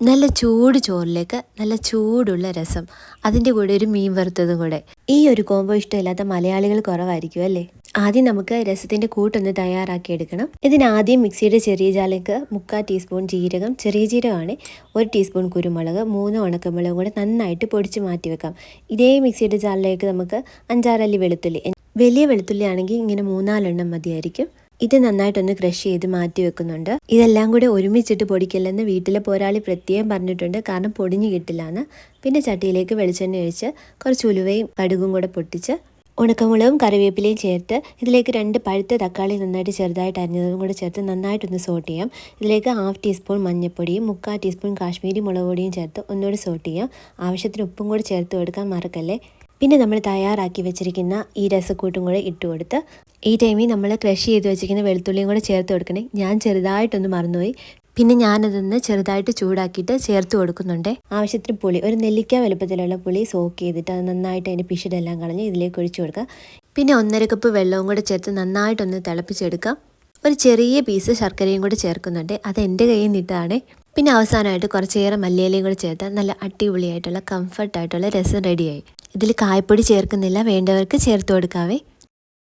നല്ല ചൂട് ചോറിലേക്ക് നല്ല ചൂടുള്ള രസം, അതിൻ്റെ കൂടെ ഒരു മീൻ വറുത്തതും കൂടെ. ഈ ഒരു കോംബോ ഇഷ്ടമില്ലാത്ത മലയാളികൾ കുറവായിരിക്കും അല്ലേ. ആദ്യം നമുക്ക് രസത്തിൻ്റെ കൂട്ടൊന്ന് തയ്യാറാക്കിയെടുക്കണം. ഇതിനാദ്യം മിക്സിയുടെ ചെറിയ ജാറിലേക്ക് 3/4 ടീസ്പൂൺ ജീരകം, ചെറിയ ജീരകമാണ്, 1 ടീസ്പൂൺ കുരുമുളക്, 3 ഉണക്കമുളകും കൂടെ നന്നായിട്ട് പൊടിച്ച് മാറ്റി വെക്കാം. ഇതേ മിക്സിയുടെ ജാറിലേക്ക് നമുക്ക് 5-6 അല്ലി വെളുത്തുള്ളി, വലിയ വെളുത്തുള്ളി ആണെങ്കിൽ ഇങ്ങനെ 3-4 മതിയായിരിക്കും. ഇത് നന്നായിട്ടൊന്ന് ക്രഷ് ചെയ്ത് മാറ്റി വെക്കുന്നുണ്ട്. ഇതെല്ലാം കൂടെ ഒരുമിച്ചിട്ട് പൊടിക്കില്ലെന്ന് വീട്ടിലെ പോരാളി പ്രത്യേകം പറഞ്ഞിട്ടുണ്ട്, കാരണം പൊടിഞ്ഞു കിട്ടില്ലാന്ന്. പിന്നെ ചട്ടിയിലേക്ക് വെളിച്ചെണ്ണ ഒഴിച്ച് കുറച്ച് ഉലുവയും കടുകും കൂടെ പൊട്ടിച്ച് ഉണക്കമുളകും കറിവേപ്പിലയും ചേർത്ത് ഇതിലേക്ക് 2 പഴുത്ത തക്കാളി നന്നായിട്ട് ചെറുതായിട്ട് അരിഞ്ഞതും കൂടെ ചേർത്ത് നന്നായിട്ടൊന്ന് സോട്ട് ചെയ്യാം. ഇതിലേക്ക് 1/2 ടീസ്പൂൺ മഞ്ഞൾപ്പൊടിയും 3/4 ടീസ്പൂൺ കാശ്മീരി മുളക് പൊടിയും ചേർത്ത് ഒന്നുകൂടി സോട്ട് ചെയ്യാം. ആവശ്യത്തിന് ഉപ്പും കൂടി ചേർത്ത് കൊടുക്കാൻ മറക്കല്ലേ. പിന്നെ നമ്മൾ തയ്യാറാക്കി വെച്ചിരിക്കുന്ന ഈ രസക്കൂട്ടും കൂടെ ഇട്ട് കൊടുത്ത് ഈ ടൈമിൽ നമ്മൾ ക്രഷ് ചെയ്ത് വെച്ചിരിക്കുന്ന വെളുത്തുള്ളിയും കൂടെ ചേർത്ത് കൊടുക്കണേ. ഞാൻ ചെറുതായിട്ടൊന്ന് മറന്നുപോയി. പിന്നെ ഞാനതൊന്ന് ചെറുതായിട്ട് ചൂടാക്കിയിട്ട് ചേർത്ത് കൊടുക്കുന്നുണ്ട്. ആവശ്യത്തിന് പുളി, ഒരു നെല്ലിക്ക വലുപ്പത്തിലുള്ള പുളി സോക്ക് ചെയ്തിട്ട് അത് നന്നായിട്ട് അതിൻ്റെ പിഷിടെല്ലാം കളഞ്ഞ് ഇതിലേക്ക് ഒഴിച്ചു കൊടുക്കുക. പിന്നെ 1/2 കപ്പ് വെള്ളവും കൂടെ ചേർത്ത് നന്നായിട്ടൊന്ന് തിളപ്പിച്ചെടുക്കാം. ഒരു ചെറിയ പീസ് ശർക്കരയും കൂടെ ചേർക്കുന്നുണ്ട്, അത് എൻ്റെ കയ്യിൽ നിന്നിട്ടാണ്. പിന്നെ അവസാനമായിട്ട് കുറച്ചേറെ മല്ലിയിലയും കൂടെ ചേർത്താൽ നല്ല അടിപൊളിയായിട്ടുള്ള കംഫർട്ടായിട്ടുള്ള രസം റെഡിയായി. ഇതിൽ കായപ്പൊടി ചേർക്കുന്നില്ല, വേണ്ടവർക്ക് ചേർത്ത് കൊടുക്കാവേ.